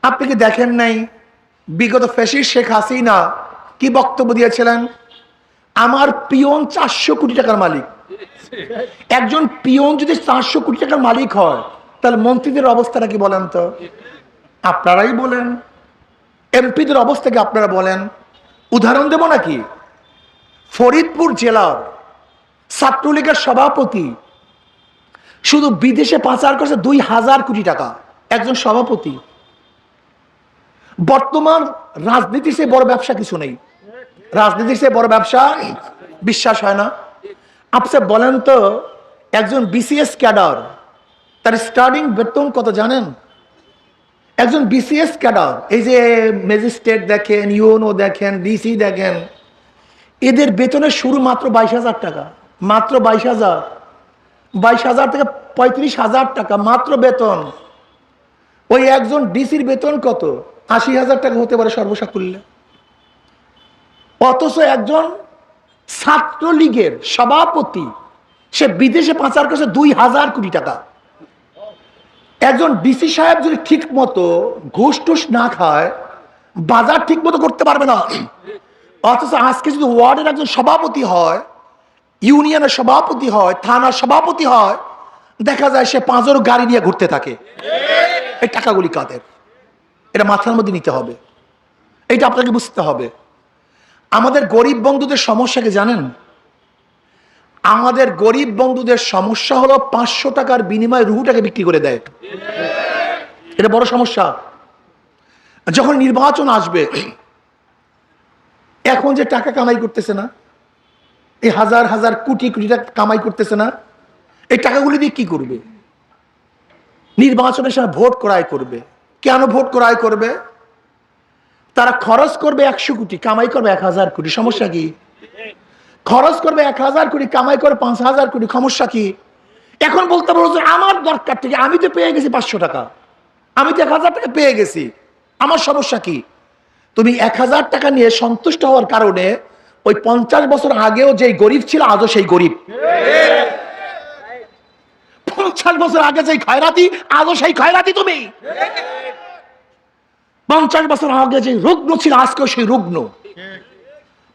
আপনি কি দেখেন নাই বিগত ফ্যাসিস্ট শেখ হাসিনা কি বক্তব্য দিয়েছিলেন? আমার পিয়ন 400 কোটি টাকার মালিক। একজন পিয়ন যদি 400 কোটি টাকার মালিক হয়, তাহলে মন্ত্রীদের অবস্থাটা কি বলেন তো? আপনারাই বলেন। এমপিদের অবস্থা কি আপনারা বলেন? উদাহরণ দেব নাকি? ফরিদপুর জেলার ছাত্রলীগের সভাপতি শুধু বিদেশে পাচার করছে 2000 কোটি টাকা। একজন সভাপতি। বর্তমান রাজনীতির চেয়ে বড় ব্যবসা কিছু নেই। রাজনীতির চেয়ে বড় ব্যবসা বিশ্বাস হয় না? আপনি বলেন তো, একজন বিসিএস ক্যাডার তার স্টার্টিং বেতন কত জানেন? একজন বিসিএস ক্যাডার, এই যে ম্যাজিস্ট্রেট দেখেন, ইউএনও দেখেন, ডিসি দেখেন, এদের বেতনের শুরু মাত্র 22,000 টাকা। মাত্র 22,000। 22,000 থেকে 35,000 টাকা মাত্র বেতন। ওই একজন ডিসির বেতন কত? 80,000 টাকা হতে পারে সর্বসাকুল্যে। অথচ একজন ছাত্রলীগের সভাপতি সে বিদেশে পাচার করছে 2000 কোটি টাকা। একজন ডিসি সাহেব যদি ঠিক মতো ঘুষ টুস না খায়, বাজার ঠিক মতো করতে পারবে না। অথচ আজকে যদি ওয়ার্ডের একজন সভাপতি হয়, ইউনিয়নের সভাপতি হয়, থানার সভাপতি হয়, দেখা যায় সে 5 গাড়ি নিয়ে ঘুরতে থাকে। এই টাকাগুলি কাদের? এটা মাথার মধ্যে নিতে হবে, এটা আপনাকে বুঝতে হবে। আমাদের গরিব বন্ধুদের সমস্যা কি জানেন? আমাদের গরিব বন্ধুদের সমস্যা হলো 500 টাকার বিনিময়ে রুহুটাকে বিক্রি করে দেয়। এটা বড় সমস্যা। যখন নির্বাচন আসবে, এখন যে টাকা কামাই করতেছে না, এই হাজার হাজার কোটি কোটি টাকা কামাই করতেছে না, এই টাকাগুলি দিয়ে কি করবে? নির্বাচনের সময় ভোট ক্রয় করবে। কেন ভোট ক্রয় করবে? তারা খরচ করবে 100 কোটি, কামাই করবে 1000 কোটি। সমস্যা কি? খরচ করবে 1000 কোটি, কামাই করে 5000 কোটি। সমস্যা কি? এখন বলতে পারো যে আমার দরকার থেকে আমি তো পেয়ে গেছি 500 টাকা, আমি তো 1000 টাকা পেয়ে গেছি, আমার সমস্যা কি? তুমি 1000 টাকা নিয়ে সন্তুষ্ট হওয়ার কারণে ওই 50 বছর আগেও যেই গরিব ছিল আজও সেই গরিব। 50 বছর আগে যেই খয়রাতি আজও সেই খয়রাতি তুমি। 50 বছর আগে যে রুগ্ন ছিল আজকেও সেই রুগ্ন।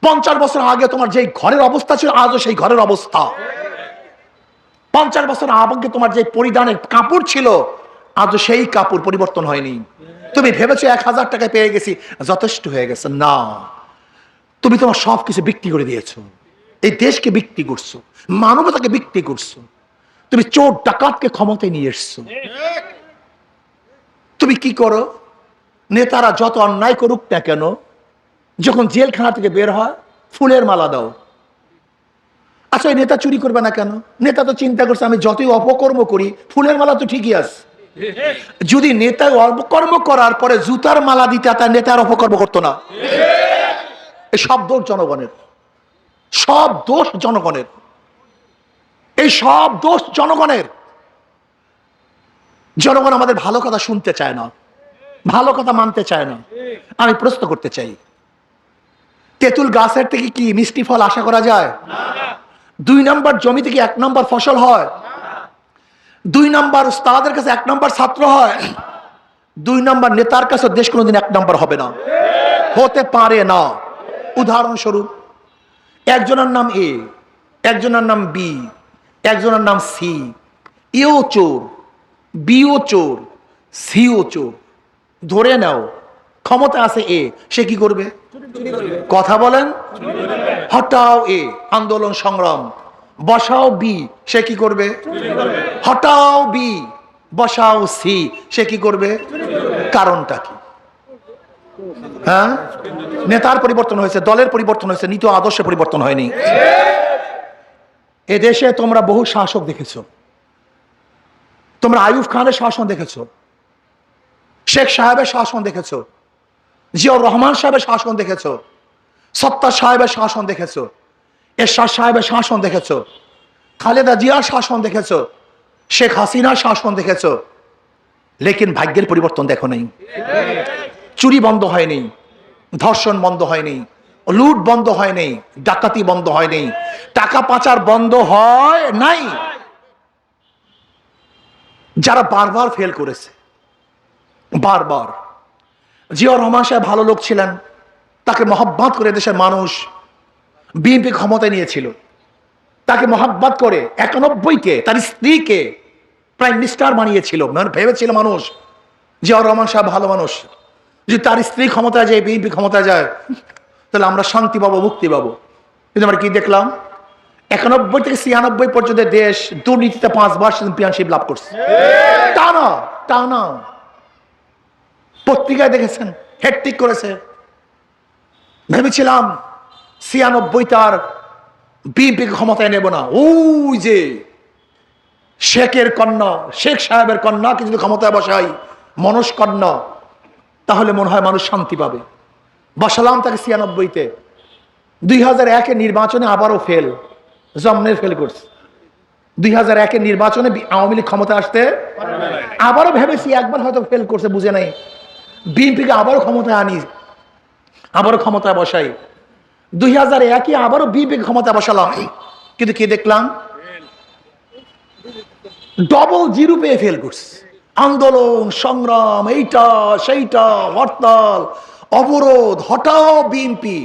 50 বছর আগে তোমার যেই ঘরের অবস্থা ছিল আজও সেই ঘরের অবস্থা। 50 বছর আগে তোমার যে পরিধানের কাপড় ছিল আজও সেই কাপড় পরিবর্তন হয়নি। তুমি ভেবেছো 1000 টাকা পেয়ে গেছি, যথেষ্ট হয়ে গেছে। না, তুমি তোমার সবকিছু বিক্রি করে দিয়েছো। এই দেশকে বিক্রি করছো, মানবতাকে বিক্রি করছো। তুমি চোর ডাকাতকে ক্ষমতায় নিয়ে এসছো। তুমি কি করো? নেতারা যত অন্যায় করুক না কেন, যখন জেলখানা থেকে বের হয় ফুলের মালা দাও। আচ্ছা, ওই নেতা চুরি করবে না কেন? নেতা তো চিন্তা করছে আমি যতই অপকর্ম করি ফুলের মালা তো ঠিকই আছে। যদি নেতা অপকর্ম করার পরে জুতার মালা দিতে, তার নেতার অপকর্ম করতো না। এই সব দোষ জনগণের, সব দোষ জনগণের, এই সব দোষ জনগণের। জনগণ আমাদের ভালো কথা শুনতে চায় না, ভালো কথা মানতে চায় না। আমি প্রশ্ন করতে চাই, তেঁতুল গাছের থেকে কি মিষ্টি ফল আশা করা যায়? 2 নম্বর জমি থেকে 1 নম্বর ফসল হয়? 2 নম্বর উস্তাদের কাছে 1 নম্বর ছাত্র হয়? 2 নম্বর নেতার কাছে দেশ কোনোদিন 1 নম্বর হবে না, হতে পারে না। উদাহরণস্বরূপ, একজনের নাম এ, একজনের নাম বি, একজনের নাম সি। এও চোর, বিও চোর, সিও চোর। ধরে নাও ক্ষমতা আছে এ, সে কি করবে? কথা বলেন। হটাও এ, আন্দোলন সংগ্রাম। বসাও বি, সে কি করবে? হটাও বি, বসাও সি, সে কি করবে? কারণটা কি? হ্যাঁ, নেতার পরিবর্তন হয়েছে, দলের পরিবর্তন হয়েছে, নীতি আদর্শে পরিবর্তন হয়নি। এদেশে তোমরা বহু শাসক দেখেছো। তোমরা আইয়ুব খানের শাসন দেখেছো, শেখ সাহেবের শাসন দেখেছো, জিয়াউর রহমান সাহেবের শাসন দেখেছো, সত্তার সাহেবের শাসন দেখেছো, এরশাদ সাহেবের শাসন দেখেছো, খালেদা জিয়ার শাসন দেখেছো, শেখ হাসিনার শাসন দেখেছো। লেকিন ভাগ্যের পরিবর্তন দেখো নাই। চুরি বন্ধ হয়নি, ধর্ষণ বন্ধ হয়নি, লুট বন্ধ হয়নি, ডাকাতি বন্ধ হয়নি, টাকা পাচার বন্ধ হয় নাই। যারা বারবার ফেল করেছে, বারবার জিয়াউর রহমান সাহেব ভালো লোক ছিলেন, তাকে মহব্বত করে দেশের মানুষ বিএনপি ক্ষমতায় নিয়েছিল। তাকে মহব্বত করে 91-কে তার স্ত্রীকে প্রাইম মিনিস্টার বানিয়েছিল। মানে ভেবেছিল মানুষ জিয়াউর রহমান সাহেব ভালো মানুষ, যদি তার স্ত্রী ক্ষমতায় যায়, বিএনপি ক্ষমতায় যায়, তাহলে আমরা শান্তি পাবো, মুক্তি পাবো। কিন্তু আমরা কি দেখলাম, 91 থেকে 96 পর্যন্ত দেশ দুর্নীতিতে 5 বার চ্যাম্পিয়নশিপ লাভ করছে। টানা টানা পত্রিকায় দেখেছেন, হ্যাট্রিক করেছে। ভেবেছিলাম 96 তার বিএনপি ক্ষমতায় নেব না, ওই যে শেখের কন্যা, শেখ সাহেবের কন্যাকে যদি ক্ষমতায় বসাই, মনস কন্যা, তাহলে মনে হয় মানুষ শান্তি পাবে। বসালাম তাকে 96-তে। 2001-এর নির্বাচনে আবারও ফেল, জমনের ফেল করছে। 2001-এর নির্বাচনে আওয়ামী লীগ ক্ষমতা আসতে আবারও ভেবেছি একবার হয়তো ফেল করছে, বুঝে নাই, বিএনপিকে আবারও ক্ষমতায় আনি, আবারও ক্ষমতায় বসাই। 2001-এ আবারও বিএনপি ক্ষমতা বসালাম, কিন্তু কি দেখলাম, ডবল জিরো পেয়ে ফেল করছে। আন্দোলন সংগ্রাম, এইটা সেইটা, হরতাল অবরোধ, হটাও বিএনপি।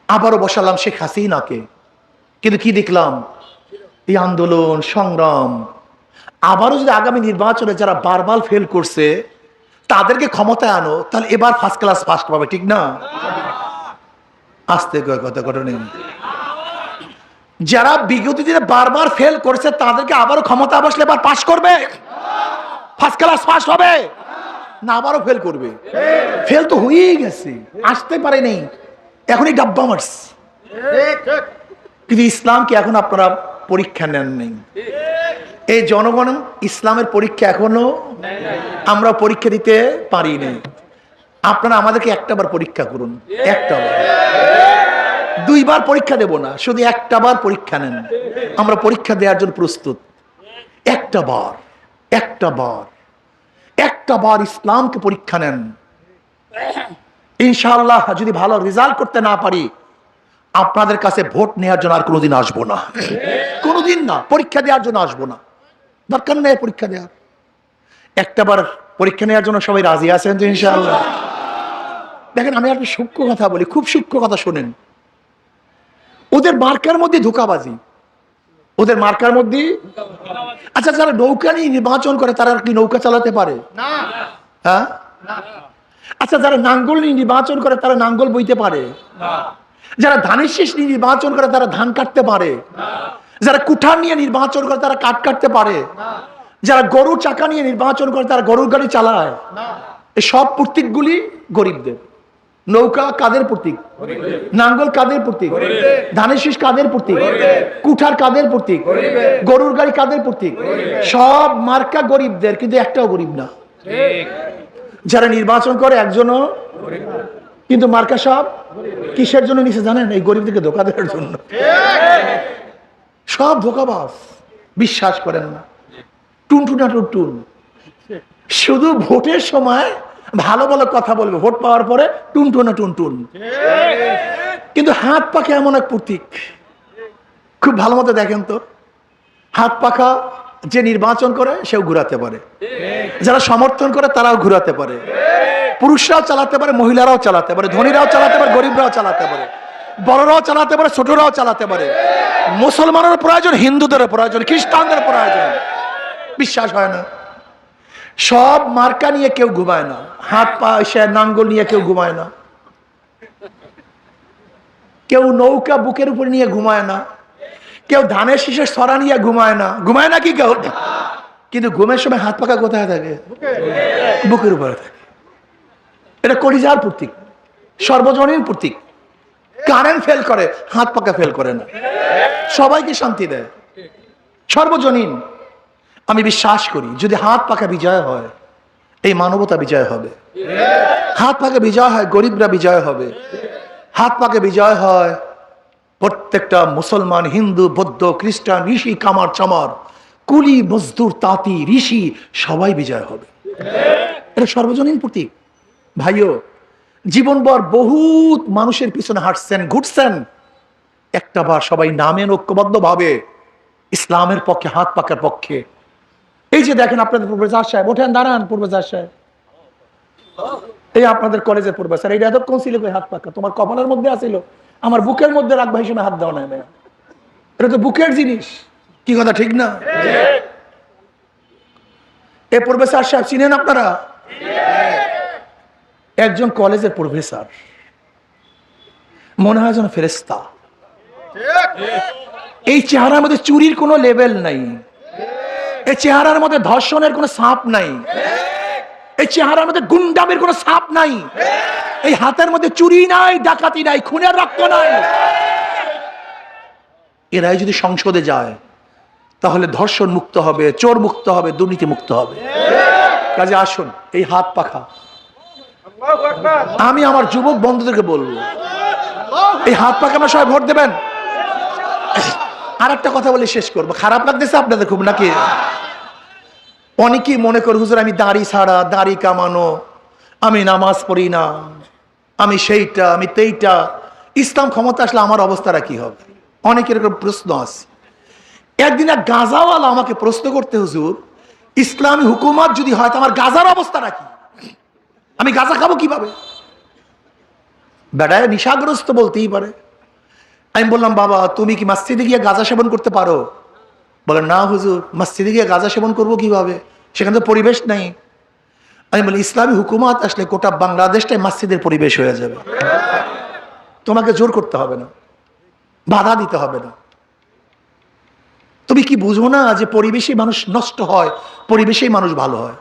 আবারও বসালাম শেখ হাসিনাকে, কিন্তু কি দেখলাম, এই আন্দোলন সংগ্রাম আবারও যদি আগামী নির্বাচনে যারা বারবার ফেল করছে তাদেরকে ক্ষমতায় আনো, তাহলে এবার ফার্স্ট ক্লাস ফার্স্ট পাবে, ঠিক না? আস্তে কথা ঘটনা, যারা বিগত দিনে বারবার ফেল করছে তাদেরকে আবারও ক্ষমতা বসলে এবার পাস করবে, ফার্স্ট ক্লাস ফার্স্ট হবে না, আবারও ফেল করবে? ফেল তো হয়েই গেছে, আসতে পারে নেই, এখনই ডাব্বা মারস। কিন্তু ইসলামকে এখন আপনারা পরীক্ষা নেন নেই, এই জনগণ ইসলামের পরীক্ষা এখনো আমরা পরীক্ষা দিতে পারি নাই। আপনারা আমাদেরকে একটাবার পরীক্ষা করুন, একটাবার, 2 বার পরীক্ষা দেব না, শুধু একটা বার পরীক্ষা নেন। আমরা পরীক্ষা দেওয়ার জন্য প্রস্তুত। একটা বার, একটা বার, একটা বার ইসলামকে পরীক্ষা নেন। ইনশাআল্লাহ যদি ভালো রেজাল্ট করতে না পারি, আপনাদের কাছে ভোট নেওয়ার জন্য আর কোনোদিন আসবো না, কোনোদিন না, পরীক্ষা দেওয়ার জন্য আসবো না, দরকার নেই পরীক্ষা দেওয়ার। একটাবার পরীক্ষা নেওয়ার জন্য সবাই রাজি আছেন তো ইনশাআল্লাহ? দেখেন, আমি একটা সূক্ষ্ম কথা বলি, খুব সূক্ষ্ম কথা শোনেন। ওদের মার্কার মধ্যে ধোঁকাবাজি, ওদের মার্কার মধ্যে। আচ্ছা, যারা নৌকা নিয়ে নির্বাচন করে তারা কি নৌকা চালাতে পারে? হ্যাঁ। আচ্ছা, যারা নাঙ্গল নিয়ে নির্বাচন করে তারা নাঙ্গল বইতে পারে? যারা ধানের শীষ নিয়ে নির্বাচন করে তারা ধান কাটতে পারে? যারা কুঠার নিয়ে নির্বাচন করে তারা কাঠ কাটতে পারে? যারা গরুর চাকা নিয়ে নির্বাচন করে তারা গরুর গাড়ি চালায়? এই সব প্রতীকগুলি গরিবদের। নৌকা কাদের প্রতীক? নাঙ্গল কাদের প্রতীক? ধানের শীষ কাদের প্রতীক? কুঠার কাদের প্রতীক? গরুর গাড়ি কাদের প্রতীক? সব মার্কা গরিবদের, কিন্তু একটাও গরিব না। যারা নির্বাচন করে একজনও, কিন্তু মার্কা সব কিসের জন্য নিচে জানেন? এই গরিবদেরকে ধোঁকা দেওয়ার জন্য। সব ধোঁকাবাজ, বিশ্বাস করেন না, টুনটুনা টুনটুন। শুধু ভোটের সময় ভালো ভালো কথা বলবে, ভোট পাওয়ার পরে টুনটুনা টুনটুন। কিন্তু হাত পাখা এমন এক প্রতীক, খুব ভালো মতো দেখেন তো, হাত পাখা যে নির্বাচন করে সেও ঘুরাতে পারে, যারা সমর্থন করে তারাও ঘুরাতে পারে, পুরুষরাও চালাতে পারে, মহিলারাও চালাতে পারে, ধনীরাও চালাতে পারে, গরিবরাও চালাতে পারে, বড়রাও চালাতে পারে, ছোটরাও চালাতে পারে। মুসলমানের প্রয়োজন, হিন্দুদের প্রয়োজন, খ্রিস্টানদের প্রয়োজন। বিশ্বাস হয় না? সব মার্কা নিয়ে কেউ ঘুমায় না, হাত পা সে নাঙ্গল নিয়ে কেউ ঘুমায় না, কেউ নৌকা বুকের উপর নিয়ে ঘুমায় না, কেউ ধানের শীষের সরা নিয়ে ঘুমায় না, ঘুমায় না কি কেউ? কিন্তু ঘুমের সময় হাত পাকা কোথায় থাকে? বুকের উপরে থাকে। এটা কলিজার প্রতীক, সর্বজনীন প্রতীক। কারেন্ট ফেল করে, হাত পাকা ফেল করে না, সবাইকে শান্তি দেয়, সর্বজনীন। আমি বিশ্বাস করি যদি হাত পাকা বিজয় হয়, এই মানবতা বিজয় হবে। হাত পাকা বিজয় হয়, গরিবরা বিজয় হবে। হাত পাকে বিজয় হয়, প্রত্যেকটা মুসলমান, হিন্দু, বৌদ্ধ, খ্রিস্টান, ঋষি, কামার চামার, কুলি, মজদুর, তাঁতি, ঋষি সবাই বিজয় হবে। এটা সর্বজনীন প্রতীক। ভাইও, জীবনভর বহুত মানুষের পিছনে হাঁটছেন, ঘুরছেন, একটা বার সবাই নামেন ঐক্যবদ্ধ ভাবে ইসলামের পক্ষে, হাত পাকার পক্ষে। এই যে দেখেন আপনাদের পূর্বে জাজ সাহেব, ওঠেন, দাঁড়ান, পূর্বে জাজ সাহেব, এই আপনাদের কলেজের প্রফেসর, এটা এতক্ষণ ছিল কই হাত পাকা? তোমার কপালের মধ্যে আসিল, আমার বুকের মধ্যে রাখবা হিসেবে হাত দেওয়া নাই। এটা তো বুকের জিনিস, কি কথা ঠিক না? এ প্রফেসর সাহেব চিনেন আপনারা? একজন কলেজের প্রফেসর, মনে হয় যেন ফেরেশতা। এই চেহারার মধ্যে চুরির কোনো লেভেল নাই, এই চেহারার মধ্যে ধর্ষণের কোনো ছাপ নাই, এই চেহারার মধ্যে গুন্ডামের কোনো ছাপ নাই, এই হাতের মধ্যে চুরি নাই, ডাকাতি নাই, খুনের রক্ত নাই। এরাই যদি সংসদে যায় তাহলে ধর্ষণ মুক্ত হবে, চোর মুক্ত হবে, দুর্নীতি মুক্ত হবে। কাজে আসুন, এই হাত পাখা আমি আমার যুবক বন্ধুদেরকে বলবো, এই হাত পাখা আমরা সবাই ভোট দেবেন। আর একটা কথা বলে শেষ করবো, খারাপ লাগতেছে আপনাদের খুব নাকি? অনেকেই মনে করে হুজুর আমি দাড়ি ছাড়া, দাড়ি কামানো, আমি নামাজ পড়ি না, আমি সেইটা, আমি তেইটা, ইসলাম ক্ষমতা আসলে আমার অবস্থাটা কি হবে? অনেকের এরকম প্রশ্ন আছে। একদিন এক গাঁজাওয়ালা আমাকে প্রশ্ন করতে, হুজুর ইসলামী হুকুমত যদি হয় তো আমার গাঁজার অবস্থাটা কি? আমি গাঁজা খাবো কিভাবে? বেড়ায় নিশাগ্রস্ত বলতেই পারে। আমি বললাম, বাবা তুমি কি মসজিদে গিয়ে গাঁজা সেবন করতে পারো? বলে না হুজুর, মসজিদে গিয়ে গাঁজা সেবন করবো কিভাবে, সেখানে তো পরিবেশ নেই। আমি বলি ইসলামী হুকুমত আসলে গোটা বাংলাদেশটাই মসজিদের পরিবেশ হয়ে যাবে, তোমাকে জোর করতে হবে না, বাধা দিতে হবে না। তুমি কি বুঝো না যে পরিবেশেই মানুষ নষ্ট হয়, পরিবেশেই মানুষ ভালো হয়?